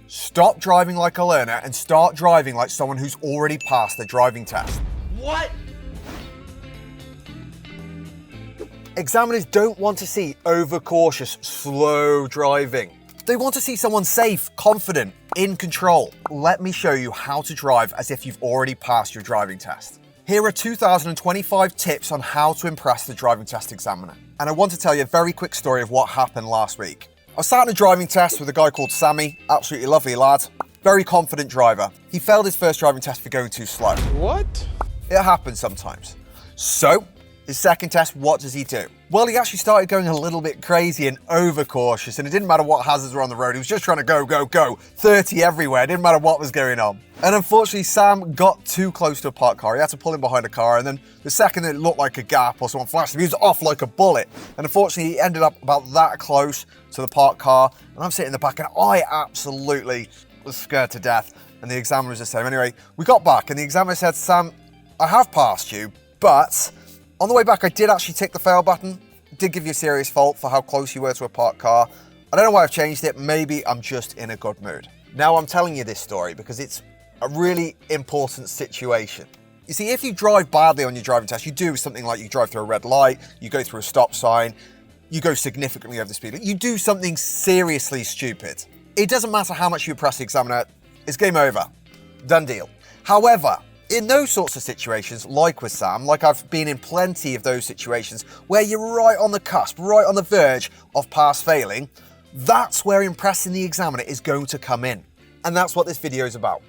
Stop driving like a learner and start driving like someone who's already passed the driving test. What? Examiners don't want to see overcautious, slow driving. They want to see someone safe, confident, in control. Let me show you how to drive as if you've already passed your driving test. Here are 2025 tips on how to impress the driving test examiner. And I want to tell you a very quick story of what happened last week. I sat in a driving test with a guy called Sammy, absolutely lovely lad, very confident driver. He failed his first driving test for going too slow. What? It happens sometimes. So, his second test, what does he do? Well, he actually started going a little bit crazy and overcautious, and it didn't matter what hazards were on the road. He was just trying to go, go, go. 30 everywhere. It didn't matter what was going on. And unfortunately, Sam got too close to a parked car. He had to pull in behind a car, and then the second it looked like a gap or someone flashed him, he was off like a bullet. And unfortunately, he ended up about that close to the parked car, and I'm sitting in the back, and I absolutely was scared to death. And the examiner was the same. Anyway, we got back, and the examiner said, Sam, I have passed you, but on the way back, I did actually tick the fail button. It did give you a serious fault for how close you were to a parked car. I don't know why I've changed it. Maybe I'm just in a good mood. Now I'm telling you this story because it's a really important situation. You see, if you drive badly on your driving test, you do something like you drive through a red light, you go through a stop sign, you go significantly over the speed limit, you do something seriously stupid. It doesn't matter how much you impress the examiner, it's game over. Done deal. However, in those sorts of situations, like with Sam, like I've been in plenty of those situations where you're right on the cusp, right on the verge of pass failing, that's where impressing the examiner is going to come in. And that's what this video is about.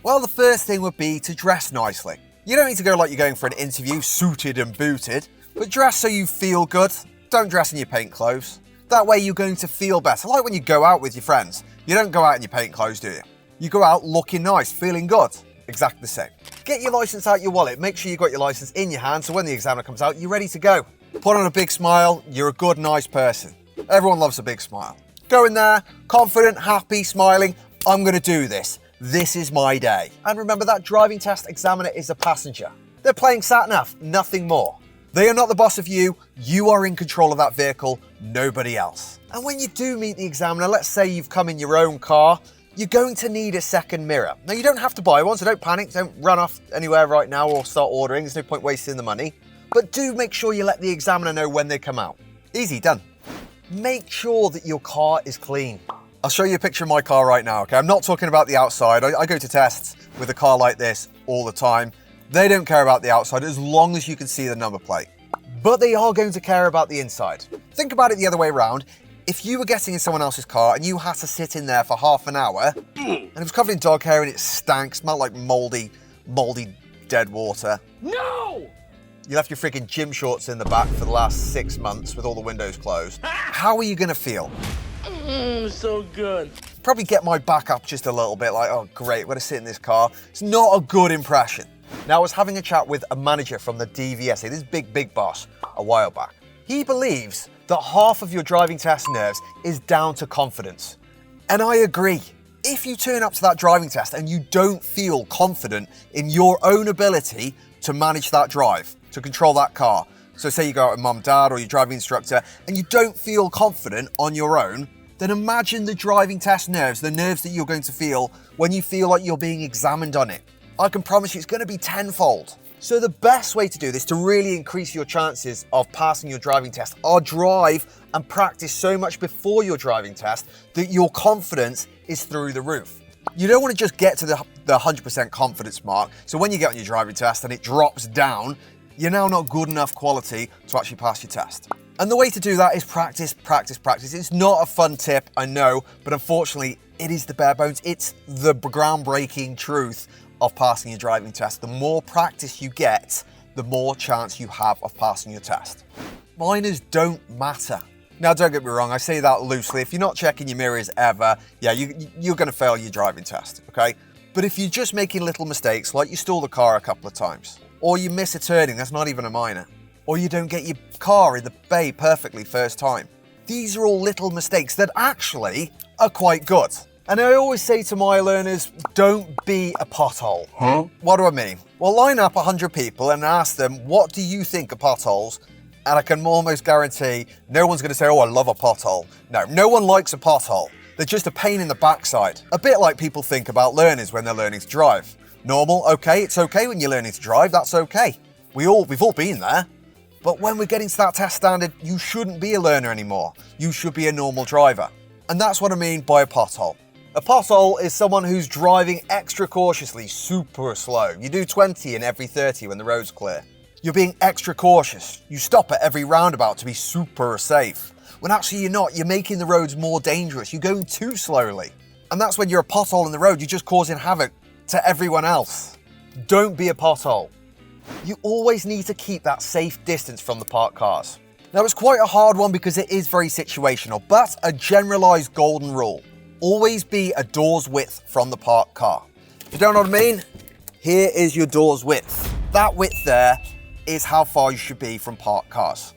Well, the first thing would be to dress nicely. You don't need to go like you're going for an interview, suited and booted, but dress so you feel good. Don't dress in your paint clothes. That way you're going to feel better. Like when you go out with your friends, you don't go out in your paint clothes, do you? You go out looking nice, feeling good. Exactly the same. Get your license out your wallet. Make sure you've got your license in your hand so when the examiner comes out, you're ready to go. Put on a big smile. You're a good, nice person. Everyone loves a big smile. Go in there, confident, happy, smiling. I'm going to do this. This is my day. And remember that driving test examiner is a passenger. They're playing sat-nav, nothing more. They are not the boss of you. You are in control of that vehicle, nobody else. And when you do meet the examiner, let's say you've come in your own car, you're going to need a second mirror. Now, you don't have to buy one, so don't panic. Don't run off anywhere right now or start ordering. There's no point wasting the money. But do make sure you let the examiner know when they come out. Easy, done. Make sure that your car is clean. I'll show you a picture of my car right now, okay? I'm not talking about the outside. I go to tests with a car like this all the time. They don't care about the outside as long as you can see the number plate. But they are going to care about the inside. Think about it the other way around. If you were getting in someone else's car and you had to sit in there for half an hour and it was covered in dog hair and it stank, smelled like moldy dead water. No! You left your freaking gym shorts in the back for the last 6 months with all the windows closed. How are you going to feel? So good. Probably get my back up just a little bit like, oh great, I'm going to sit in this car. It's not a good impression. Now I was having a chat with a manager from the DVSA, this big boss, a while back. He believes that half of your driving test nerves is down to confidence. And I agree. If you turn up to that driving test and you don't feel confident in your own ability to manage that drive, to control that car, so say you go out with mum, dad, or your driving instructor, and you don't feel confident on your own, then imagine the driving test nerves, the nerves that you're going to feel when you feel like you're being examined on it. I can promise you it's going to be tenfold. So the best way to do this, to really increase your chances of passing your driving test, are drive and practice so much before your driving test that your confidence is through the roof. You don't want to just get to the 100% confidence mark, so when you get on your driving test and it drops down, you're now not good enough quality to actually pass your test. And the way to do that is practice, practice, practice. It's not a fun tip, I know, but unfortunately, it is the bare bones. It's the groundbreaking truth of passing your driving test. The more practice you get, the more chance you have of passing your test. Minors don't matter. Now, don't get me wrong, I say that loosely. If you're not checking your mirrors ever, yeah, you're going to fail your driving test, okay? But if you're just making little mistakes, like you stall the car a couple of times, or you miss a turning, that's not even a minor, or you don't get your car in the bay perfectly first time, these are all little mistakes that actually are quite good. And I always say to my learners, don't be a pothole. Huh? What do I mean? Well, line up 100 people and ask them, what do you think are potholes? And I can almost guarantee no one's going to say, oh, I love a pothole. No one likes a pothole. They're just a pain in the backside. A bit like people think about learners when they're learning to drive. Normal, okay, it's okay when you're learning to drive, that's okay. We've all been there. But when we're getting to that test standard, you shouldn't be a learner anymore. You should be a normal driver. And that's what I mean by a pothole. A pothole is someone who's driving extra cautiously, super slow. You do 20 in every 30 when the road's clear. You're being extra cautious. You stop at every roundabout to be super safe. When actually you're not, you're making the roads more dangerous. You're going too slowly. And that's when you're a pothole in the road, you're just causing havoc to everyone else. Don't be a pothole. You always need to keep that safe distance from the parked cars. Now it's quite a hard one because it is very situational, but a generalized golden rule. Always be a door's width from the parked car. If you don't know what I mean, here is your door's width. That width there is how far you should be from parked cars,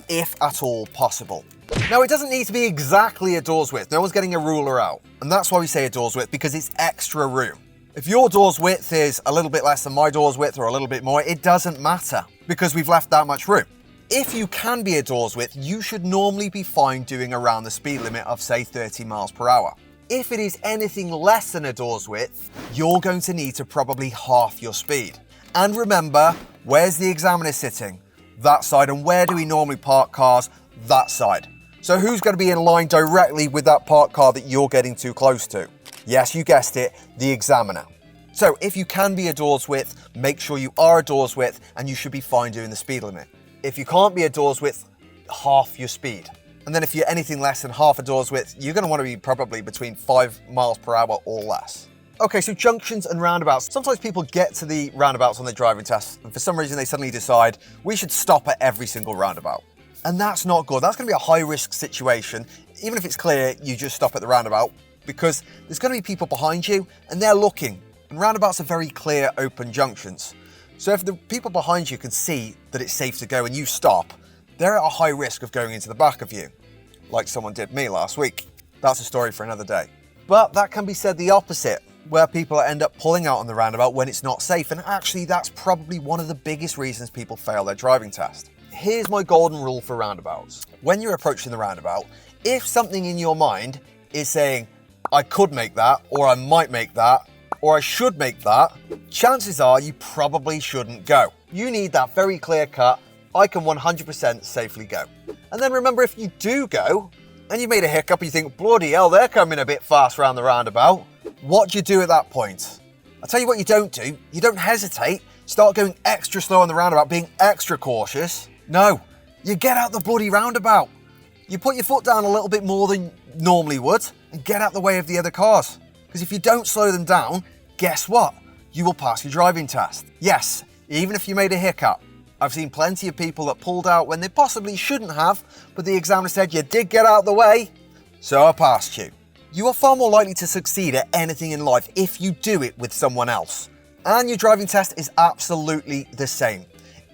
if at all possible. Now, it doesn't need to be exactly a door's width. No one's getting a ruler out. And that's why we say a door's width, because it's extra room. If your door's width is a little bit less than my door's width or a little bit more, it doesn't matter because we've left that much room. If you can be a door's width, you should normally be fine doing around the speed limit of, say, 30 miles per hour. If it is anything less than a door's width, you're going to need to probably half your speed. And remember, where's the examiner sitting? That side. And where do we normally park cars? That side. So who's going to be in line directly with that parked car that you're getting too close to? Yes, you guessed it, the examiner. So if you can be a door's width, make sure you are a door's width and you should be fine doing the speed limit. If you can't be a door's width, half your speed. And then if you're anything less than half a door's width, you're going to want to be probably between 5 miles per hour or less. Okay, so junctions and roundabouts. Sometimes people get to the roundabouts on their driving test and for some reason they suddenly decide we should stop at every single roundabout. And that's not good. That's going to be a high risk situation. Even if it's clear, you just stop at the roundabout because there's going to be people behind you and they're looking. And roundabouts are very clear, open junctions. So if the people behind you can see that it's safe to go and you stop, they're at a high risk of going into the back of you, like someone did me last week. That's a story for another day. But that can be said the opposite, where people end up pulling out on the roundabout when it's not safe. And actually, that's probably one of the biggest reasons people fail their driving test. Here's my golden rule for roundabouts. When you're approaching the roundabout, if something in your mind is saying, I could make that, or I might make that, or I should make that, chances are you probably shouldn't go. You need that very clear cut, I can 100% safely go. And then remember, if you do go, and you've made a hiccup and you think, bloody hell, they're coming a bit fast around the roundabout, what do you do at that point? I'll tell you what you don't do. You don't hesitate, start going extra slow on the roundabout, being extra cautious. No, you get out the bloody roundabout. You put your foot down a little bit more than normally would and get out the way of the other cars. Because if you don't slow them down, guess what? You will pass your driving test. Yes, even if you made a hiccup. I've seen plenty of people that pulled out when they possibly shouldn't have, but the examiner said you did get out the way, so I passed you. You are far more likely to succeed at anything in life if you do it with someone else. And your driving test is absolutely the same.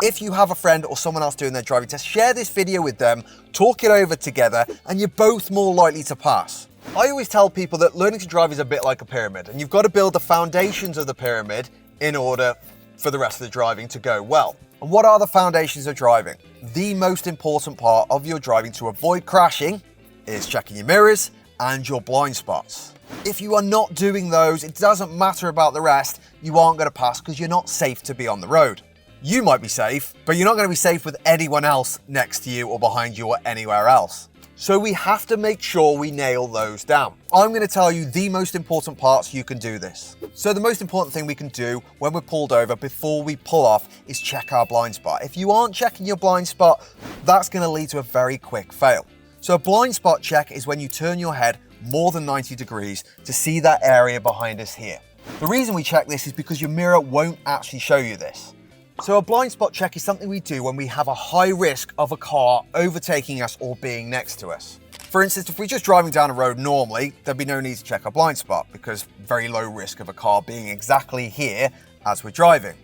If you have a friend or someone else doing their driving test, share this video with them, talk it over together, and you're both more likely to pass. I always tell people that learning to drive is a bit like a pyramid, and you've got to build the foundations of the pyramid in order for the rest of the driving to go well. And what are the foundations of driving? The most important part of your driving to avoid crashing is checking your mirrors and your blind spots. If you are not doing those, it doesn't matter about the rest, you aren't going to pass because you're not safe to be on the road. You might be safe, but you're not going to be safe with anyone else next to you or behind you or anywhere else. So we have to make sure we nail those down. I'm going to tell you the most important parts you can do this. So the most important thing we can do when we're pulled over before we pull off is check our blind spot. If you aren't checking your blind spot, that's going to lead to a very quick fail. So a blind spot check is when you turn your head more than 90 degrees to see that area behind us here. The reason we check this is because your mirror won't actually show you this. So a blind spot check is something we do when we have a high risk of a car overtaking us or being next to us. For instance, if we're just driving down a road normally, there'd be no need to check our blind spot because very low risk of a car being exactly here as we're driving.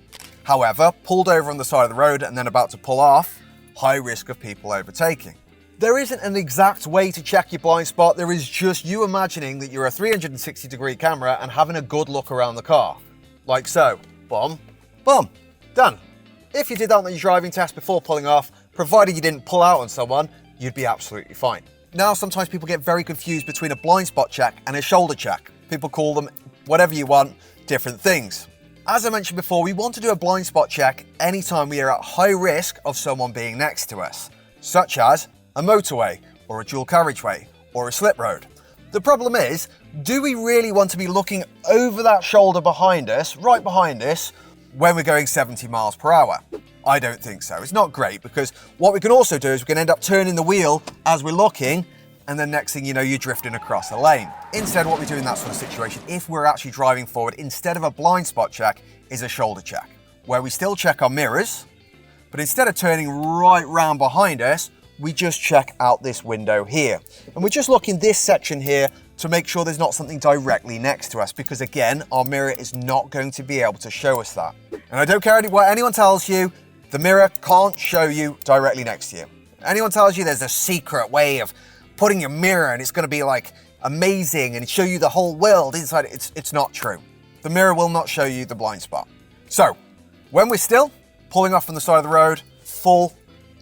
However, pulled over on the side of the road and then about to pull off, high risk of people overtaking. There isn't an exact way to check your blind spot, there is just you imagining that you're a 360-degree camera and having a good look around the car. Like so. Boom, boom. Done. If you did that on your driving test before pulling off, provided you didn't pull out on someone, you'd be absolutely fine. Now, sometimes people get very confused between a blind spot check and a shoulder check. People call them whatever you want, different things. As I mentioned before, we want to do a blind spot check anytime we are at high risk of someone being next to us, such as a motorway or a dual carriageway or a slip road. The problem is, do we really want to be looking over that shoulder behind us, right behind us, when we're going 70 miles per hour? I don't think so. It's not great, because what we can also do is we can end up turning the wheel as we're looking, and then next thing you know, you're drifting across a lane. Instead, what we do in that sort of situation, if we're actually driving forward, instead of a blind spot check, is a shoulder check, where we still check our mirrors, but instead of turning right round behind us, we just check out this window here. And we just look in this section here to make sure there's not something directly next to us, because again, our mirror is not going to be able to show us that. And I don't care what anyone tells you, the mirror can't show you directly next to you. Anyone tells you there's a secret way of putting your mirror and it's going to be like amazing and show you the whole world inside, it's not true. The mirror will not show you the blind spot. So, when we're still, pulling off from the side of the road, full,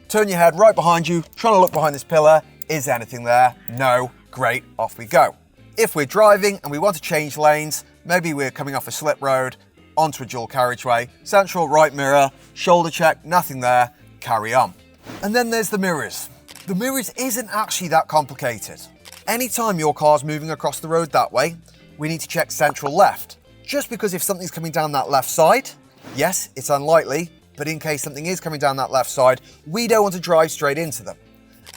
turn your head right behind you, trying to look behind this pillar. Is anything there? No. Great, off we go. If we're driving and we want to change lanes, maybe we're coming off a slip road onto a dual carriageway, central right mirror, shoulder check, nothing there, carry on. And then there's the mirrors. The mirrors isn't actually that complicated. Anytime your car's moving across the road that way, we need to check central left. Just because if something's coming down that left side, yes, it's unlikely, but in case something is coming down that left side, we don't want to drive straight into them.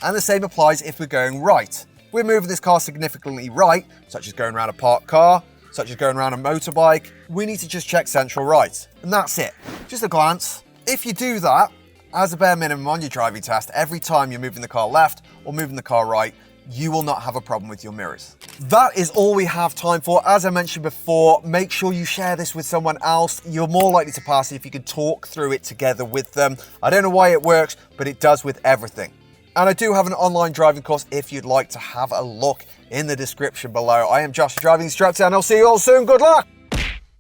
And the same applies if we're going right. We're moving this car significantly right, such as going around a parked car, such as going around a motorbike, we need to just check central right. And that's it, just a glance. If you do that, as a bare minimum on your driving test, every time you're moving the car left or moving the car right, you will not have a problem with your mirrors. That is all we have time for. As I mentioned before, make sure you share this with someone else. You're more likely to pass it if you can talk through it together with them. I don't know why it works, but it does with everything. And I do have an online driving course if you'd like to have a look in the description below. I am Josh, your driving instructor, and I'll see you all soon. Good luck!